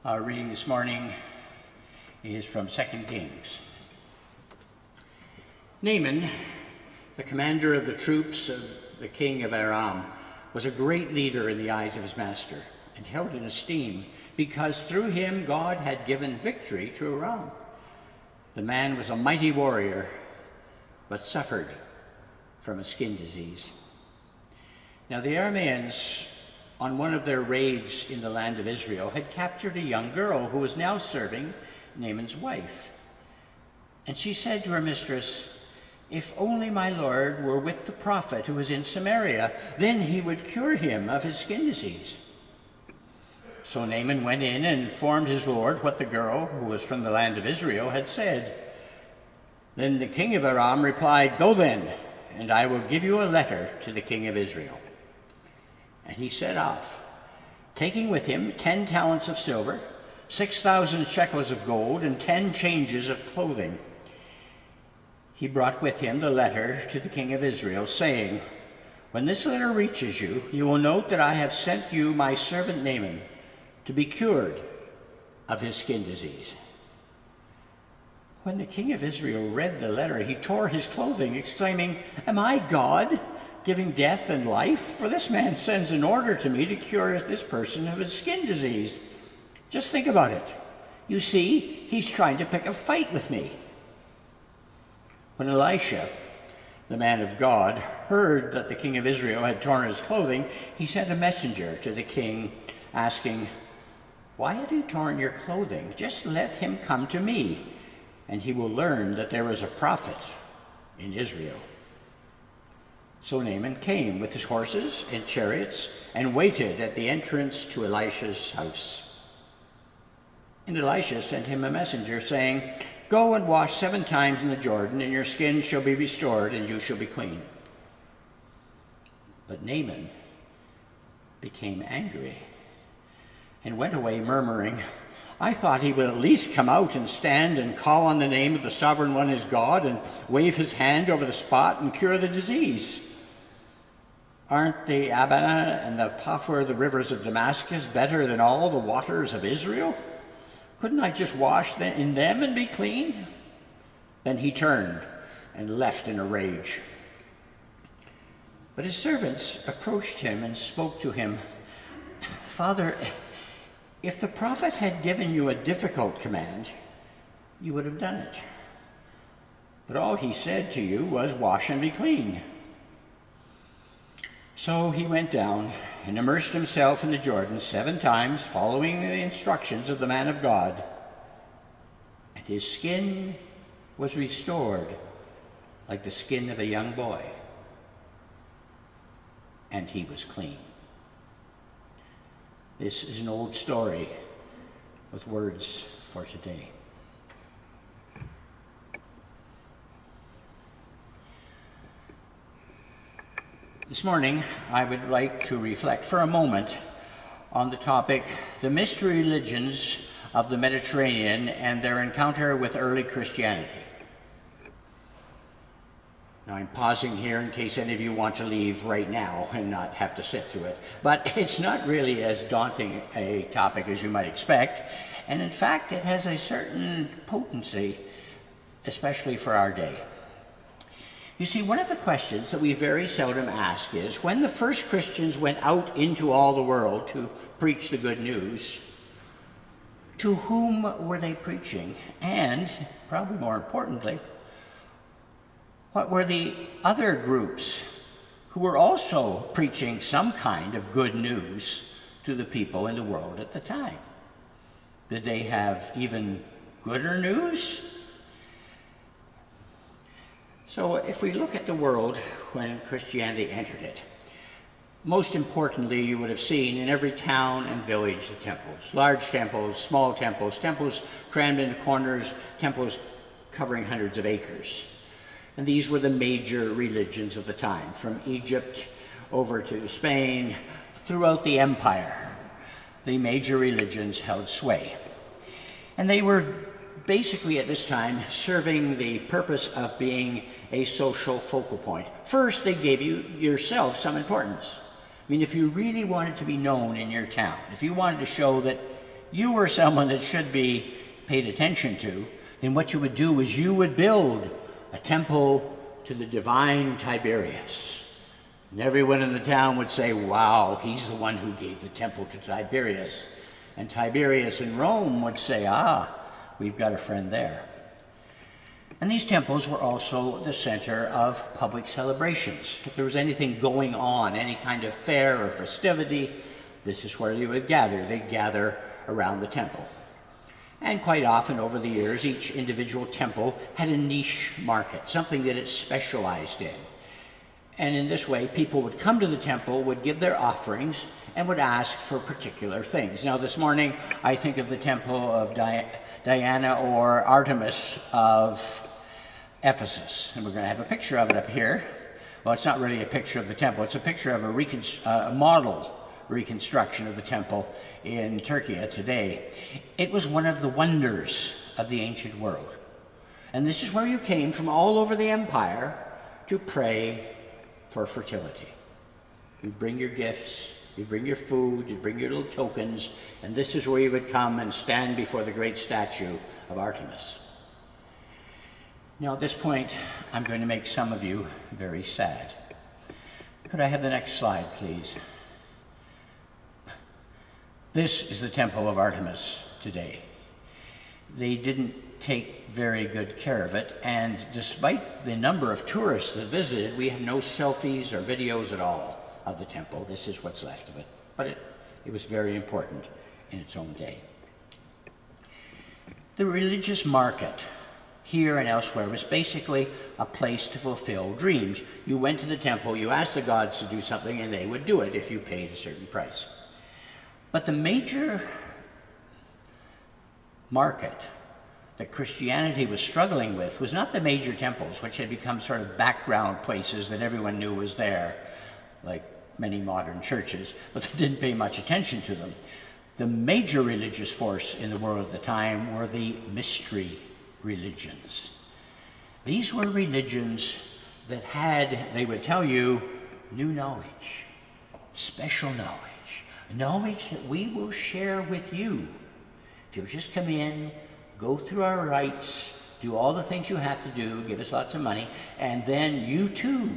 Our reading this morning is from 2 Kings. Naaman, the commander of the troops of the king of Aram, was a great leader in the eyes of his master and held in esteem because through him God had given victory to Aram. The man was a mighty warrior, but suffered from a skin disease. Now the Arameans, on one of their raids in the land of Israel, had captured a young girl who was now serving Naaman's wife. And she said to her mistress, "If only my lord were with the prophet who is in Samaria, then he would cure him of his skin disease." So Naaman went in and informed his lord what the girl, who was from the land of Israel, had said. Then the king of Aram replied, "Go then, and I will give you a letter to the king of Israel." And he set off, taking with him 10 talents of silver, 6,000 shekels of gold, and 10 changes of clothing. He brought with him the letter to the king of Israel, saying, "When this letter reaches you, you will note that I have sent you my servant Naaman to be cured of his skin disease." When the king of Israel read the letter, he tore his clothing, exclaiming, "Am I God, giving death and life? For this man sends an order to me to cure this person of his skin disease. Just think about it. You see, he's trying to pick a fight with me." When Elisha, the man of God, heard that the king of Israel had torn his clothing, he sent a messenger to the king asking, "Why have you torn your clothing? Just let him come to me, and he will learn that there is a prophet in Israel." So Naaman came with his horses and chariots and waited at the entrance to Elisha's house. And Elisha sent him a messenger saying, "Go and wash 7 times in the Jordan, and your skin shall be restored, and you shall be clean." But Naaman became angry and went away murmuring, "I thought he would at least come out and stand and call on the name of the sovereign one his God and wave his hand over the spot and cure the disease. Aren't the Abana and the Paphor, the rivers of Damascus, better than all the waters of Israel? Couldn't I just wash in them and be clean?" Then he turned and left in a rage. But his servants approached him and spoke to him, "Father, if the prophet had given you a difficult command, you would have done it. But all he said to you was, 'Wash and be clean.'" So he went down and immersed himself in the Jordan 7 times, following the instructions of the man of God. And his skin was restored like the skin of a young boy, and he was clean. This is an old story with words for today. This morning, I would like to reflect for a moment on the topic, the mystery religions of the Mediterranean and their encounter with early Christianity. Now, I'm pausing here in case any of you want to leave right now and not have to sit through it. But it's not really as daunting a topic as you might expect. And in fact, it has a certain potency, especially for our day. You see, one of the questions that we very seldom ask is, when the first Christians went out into all the world to preach the good news, to whom were they preaching? And, probably more importantly, what were the other groups who were also preaching some kind of good news to the people in the world at the time? Did they have even gooder news? So if we look at the world when Christianity entered it, most importantly, you would have seen in every town and village the temples. Large temples, small temples, temples crammed into corners, temples covering hundreds of acres. And these were the major religions of the time, from Egypt over to Spain, throughout the empire. The major religions held sway. And they were basically at this time serving the purpose of being a social focal point. First, they gave you yourself some importance. I mean, if you really wanted to be known in your town, if you wanted to show that you were someone that should be paid attention to, then what you would do is you would build a temple to the divine Tiberius. And everyone in the town would say, wow, he's the one who gave the temple to Tiberius. And Tiberius in Rome would say, we've got a friend there. And these temples were also the center of public celebrations. If there was anything going on, any kind of fair or festivity, this is where you would gather. They'd gather around the temple. And quite often over the years, each individual temple had a niche market, something that it specialized in. And in this way, people would come to the temple, would give their offerings, and would ask for particular things. Now this morning, I think of the temple of Diana or Artemis of Ephesus. And we're going to have a picture of it up here. Well, it's not really a picture of the temple. It's a picture of a model reconstruction of the temple in Turkey today. It was one of the wonders of the ancient world. And this is where you came from all over the empire to pray for fertility. You bring your gifts, you bring your food, you bring your little tokens, and this is where you would come and stand before the great statue of Artemis. Now at this point, I'm going to make some of you very sad. Could I have the next slide, please? This is the temple of Artemis today. They didn't take very good care of it, and despite the number of tourists that visited, we have no selfies or videos at all of the temple. This is what's left of it. But it was very important in its own day. The religious market here and elsewhere was basically a place to fulfill dreams. You went to the temple, you asked the gods to do something, and they would do it if you paid a certain price. But the major market that Christianity was struggling with was not the major temples, which had become sort of background places that everyone knew was there, like many modern churches, but they didn't pay much attention to them. The major religious force in the world at the time were the mystery religions. These were religions that had, they would tell you, new knowledge, special knowledge, knowledge that we will share with you. If you'll just come in, go through our rites, do all the things you have to do, give us lots of money, and then you too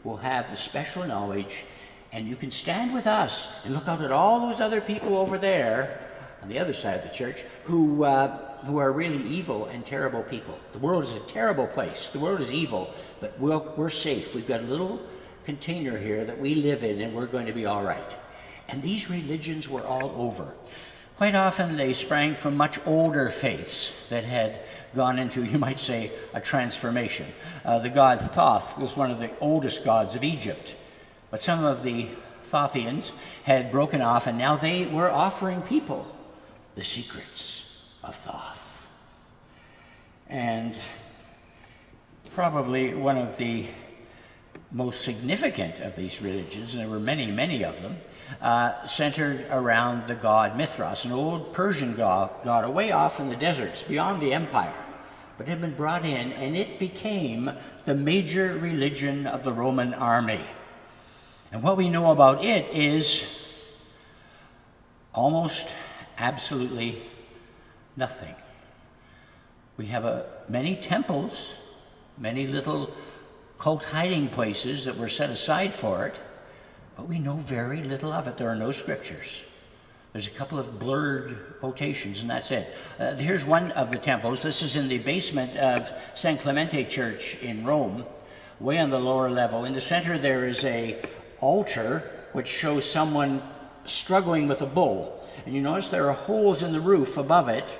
will have the special knowledge, and you can stand with us and look out at all those other people over there on the other side of the church who are really evil and terrible people. The world is a terrible place. The world is evil, but we're safe. We've got a little container here that we live in, and we're going to be all right. And these religions were all over. Quite often they sprang from much older faiths that had gone into, you might say, a transformation. The god Thoth was one of the oldest gods of Egypt. But some of the Thothians had broken off, and now they were offering people the secrets of Thoth. And probably one of the most significant of these religions, and there were many, many of them, centered around the god Mithras, an old Persian god away off in the deserts beyond the empire. But it had been brought in, and it became the major religion of the Roman army. And what we know about it is almost absolutely nothing. We have many temples, many little cult hiding places that were set aside for it, but we know very little of it. There are no scriptures. There's a couple of blurred quotations, and that's it. Here's one of the temples. This is in the basement of San Clemente Church in Rome, way on the lower level. In the center there is an altar which shows someone struggling with a bull. And you notice there are holes in the roof above it,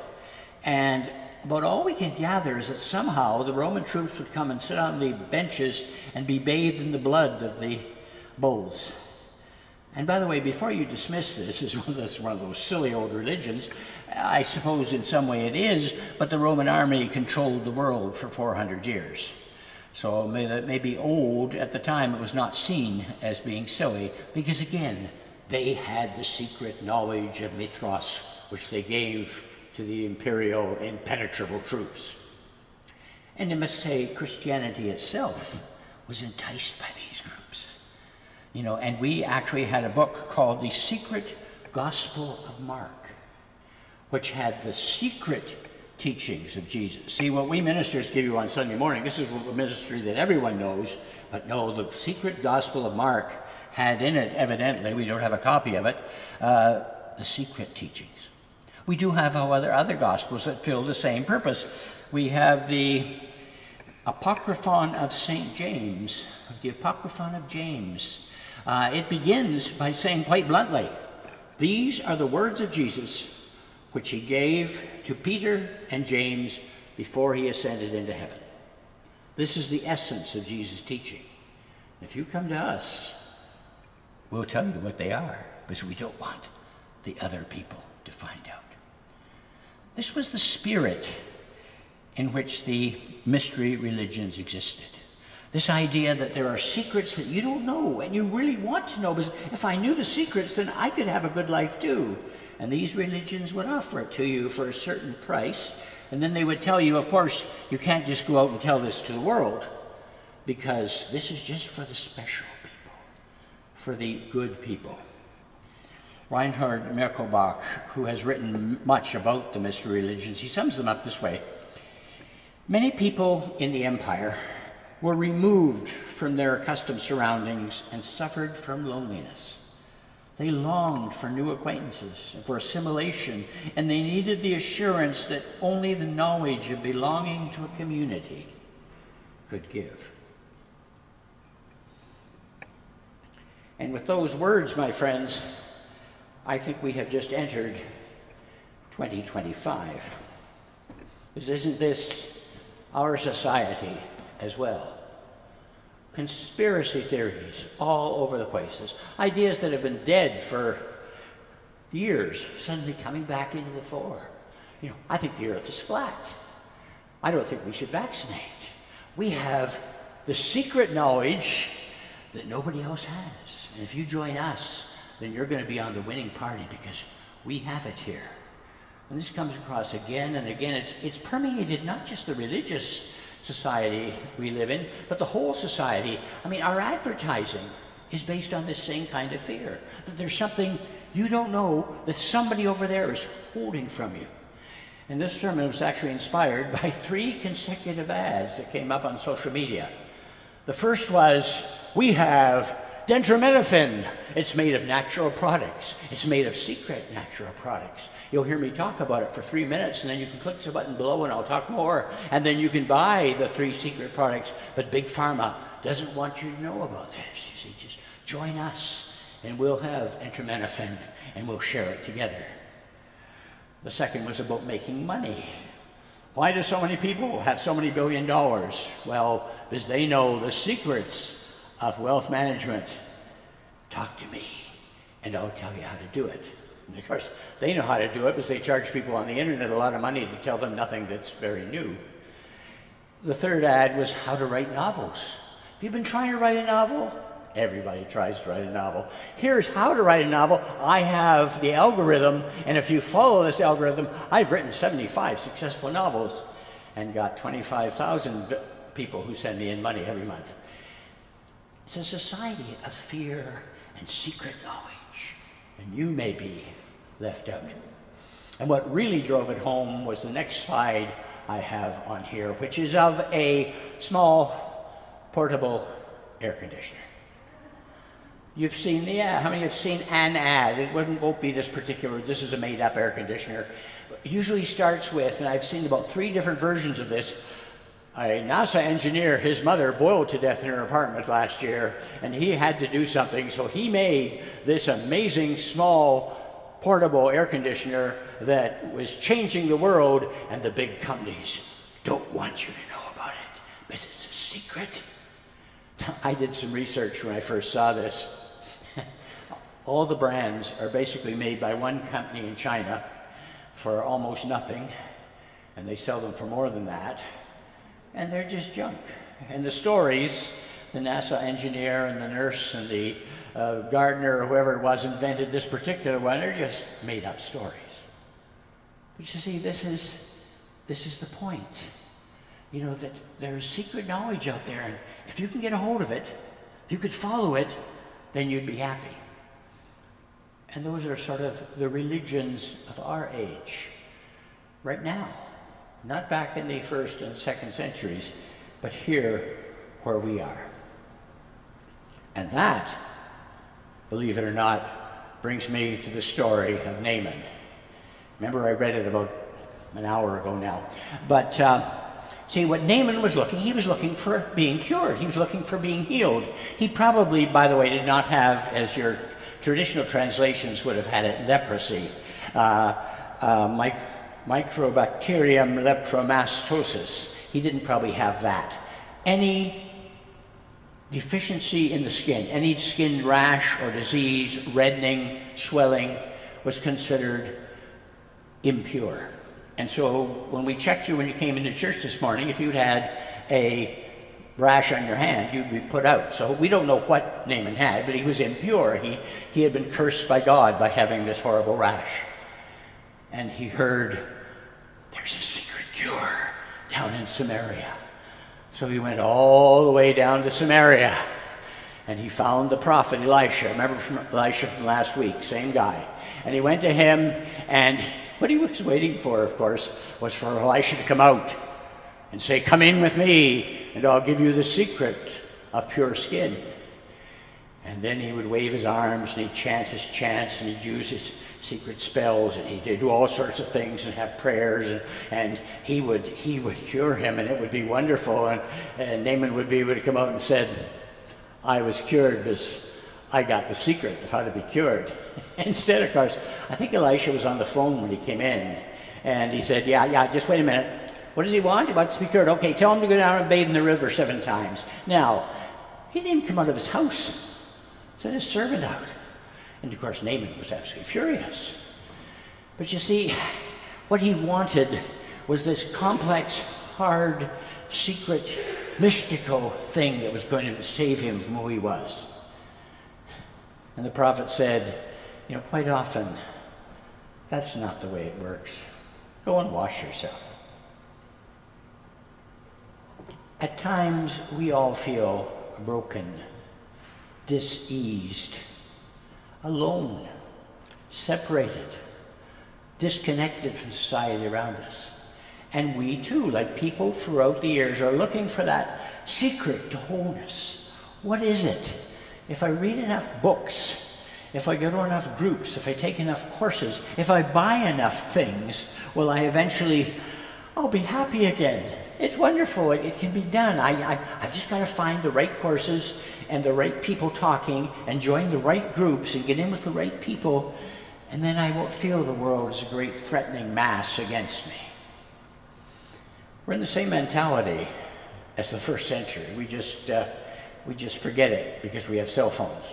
and about all we can gather is that somehow the Roman troops would come and sit on the benches and be bathed in the blood of the bulls. And by the way, before you dismiss this as one of those silly old religions, I suppose in some way it is, but the Roman army controlled the world for 400 years. So that may be old. At the time, it was not seen as being silly, because again, they had the secret knowledge of Mithras, which they gave to the imperial impenetrable troops. And I must say, Christianity itself was enticed by these groups. You know, and we actually had a book called The Secret Gospel of Mark, which had the secret teachings of Jesus. See, what we ministers give you on Sunday morning, this is a ministry that everyone knows, but no, the secret Gospel of Mark had in it, evidently, we don't have a copy of it, the secret teachings. We do have other Gospels that fill the same purpose. We have the Apocryphon of St. James, the Apocryphon of James. It begins by saying quite bluntly, these are the words of Jesus which he gave to Peter and James before he ascended into heaven. This is the essence of Jesus' teaching. If you come to us, we'll tell you what they are, because we don't want the other people to find out. This was the spirit in which the mystery religions existed. This idea that there are secrets that you don't know and you really want to know, because if I knew the secrets, then I could have a good life too. And these religions would offer it to you for a certain price, and then they would tell you, of course, you can't just go out and tell this to the world, because this is just for the special people, for the good people. Reinhard Merkelbach, who has written much about the mystery religions, he sums them up this way. Many people in the empire were removed from their accustomed surroundings and suffered from loneliness. They longed for new acquaintances and for assimilation, and they needed the assurance that only the knowledge of belonging to a community could give. And with those words, my friends, I think we have just entered 2025. Because isn't this our society as well? Conspiracy theories all over the places. Ideas that have been dead for years, suddenly coming back into the fore. I think the earth is flat. I don't think we should vaccinate. We have the secret knowledge that nobody else has. And if you join us, then you're going to be on the winning party, because we have it here. And this comes across again and again. It's permeated not just the religious society we live in, but the whole society. I mean, our advertising is based on this same kind of fear, that there's something you don't know that somebody over there is holding from you. And this sermon was actually inspired by 3 consecutive ads that came up on social media. The first was, we have dextromethorphan. It's made of natural products. It's made of secret natural products. You'll hear me talk about it for 3 minutes, and then you can click the button below and I'll talk more. And then you can buy the 3 secret products. But Big Pharma doesn't want you to know about this. You see, just join us and we'll have dextromethorphan and we'll share it together. The second was about making money. Why do so many people have so many $1 billion? Well, because they know the secrets of wealth management. Talk to me and I'll tell you how to do it. And of course, they know how to do it because they charge people on the internet a lot of money to tell them nothing that's very new. The third ad was how to write novels. Have you been trying to write a novel? Everybody tries to write a novel. Here's how to write a novel. I have the algorithm, and if you follow this algorithm, I've written 75 successful novels and got 25,000 people who send me in money every month. It's a society of fear and secret knowledge, and you may be left out. And what really drove it home was the next slide I have on here, which is of a small portable air conditioner. You've seen the ad. How many have seen an ad? It won't be this particular, this is a made-up air conditioner. It usually starts with, and I've seen about 3 different versions of this, a NASA engineer, his mother boiled to death in her apartment last year, and he had to do something, so he made this amazing small portable air conditioner that was changing the world, and the big companies don't want you to know about it because it's a secret. I did some research when I first saw this. All the brands are basically made by one company in China for almost nothing, and they sell them for more than that, and they're just junk. And the stories, the NASA engineer and the nurse and the gardener or whoever it was invented this particular one, they're just made up stories. But you see, this is the point. You know, that there's secret knowledge out there, and if you can get a hold of it, if you could follow it, then you'd be happy. And those are sort of the religions of our age. right now. Not back in the 1st and 2nd centuries, but here where we are. And that, believe it or not, brings me to the story of Naaman. Remember, I read it about an hour ago now. But see, what Naaman was he was looking for being cured. He was looking for being healed. He probably, by the way, did not have, as your traditional translations would have had it, leprosy. Microbacterium lepromastosis. He didn't probably have that. Any deficiency in the skin, any skin rash or disease, reddening, swelling, was considered impure. And so when we checked you when you came into church this morning, if you'd had a rash on your hand, you'd be put out. So we don't know what Naaman had, but he was impure. He had been cursed by God by having this horrible rash. And he heard, there's a secret cure down in Samaria. So he went all the way down to Samaria, and he found the prophet Elisha. Remember from Elisha from last week, same guy. And he went to him, and what he was waiting for, of course, was for Elisha to come out and say, come in with me, and I'll give you the secret of pure skin. And then he would wave his arms, and he'd chant his chants, and he'd use his secret spells, and he'd do all sorts of things and have prayers, and he would cure him, and it would be wonderful. And Naaman would be able to come out and said, I was cured because I got the secret of how to be cured. Instead, of course, I think Elisha was on the phone when he came in, and he said, yeah, just wait a minute. What does he want? He wants to be cured. Okay, tell him to go down and bathe in the river 7 times. Now, he didn't even come out of his house. Sent his servant out. And of course, Naaman was absolutely furious. But you see, what he wanted was this complex, hard, secret, mystical thing that was going to save him from who he was. And the prophet said, quite often, that's not the way it works. Go and wash yourself. At times, we all feel broken, diseased, alone, separated, disconnected from society around us. And we too, like people throughout the years, are looking for that secret to wholeness. What is it? If I read enough books, if I go to enough groups, if I take enough courses, if I buy enough things, will I eventually, I'll be happy again. It's wonderful. It can be done. I've just got to find the right courses and the right people talking and join the right groups and get in with the right people, and then I won't feel the world as a great threatening mass against me. We're in the same mentality as the 1st century. We just forget it because we have cell phones.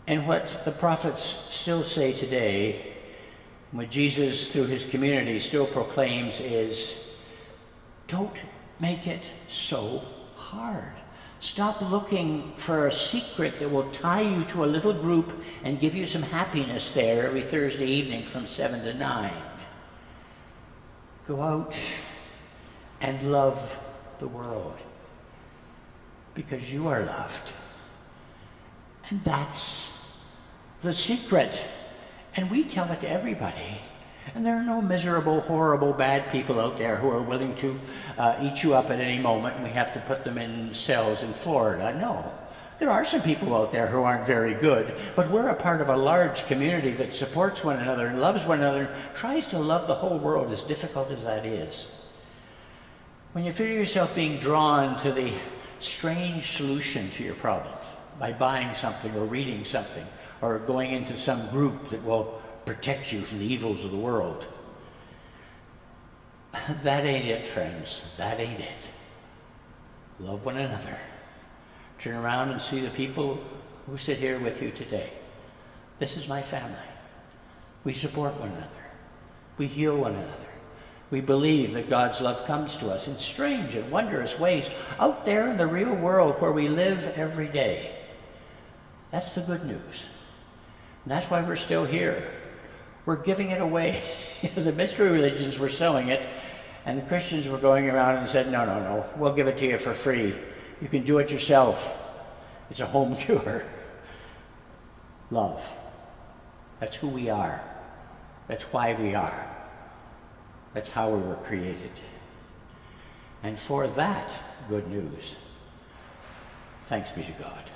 And what the prophets still say today, what Jesus through his community still proclaims, is don't make it so hard. Stop looking for a secret that will tie you to a little group and give you some happiness there every Thursday evening from 7 to 9. Go out and love the world because you are loved. And that's the secret. And we tell it to everybody. And there are no miserable, horrible, bad people out there who are willing to eat you up at any moment, and we have to put them in cells in Florida. No. There are some people out there who aren't very good, but we're a part of a large community that supports one another and loves one another and tries to love the whole world, as difficult as that is. When you feel yourself being drawn to the strange solution to your problems by buying something or reading something or going into some group that will protect you from the evils of the world. That ain't it, friends. That ain't it. Love one another. Turn around and see the people who sit here with you today. This is my family. We support one another. We heal one another. We believe that God's love comes to us in strange and wondrous ways out there in the real world where we live every day. That's the good news. And that's why we're still here. We're giving it away. The mystery religions were selling it, and the Christians were going around and said, no, we'll give it to you for free. You can do it yourself. It's a home cure. Love. That's who we are. That's why we are. That's how we were created. And for that good news, thanks be to God.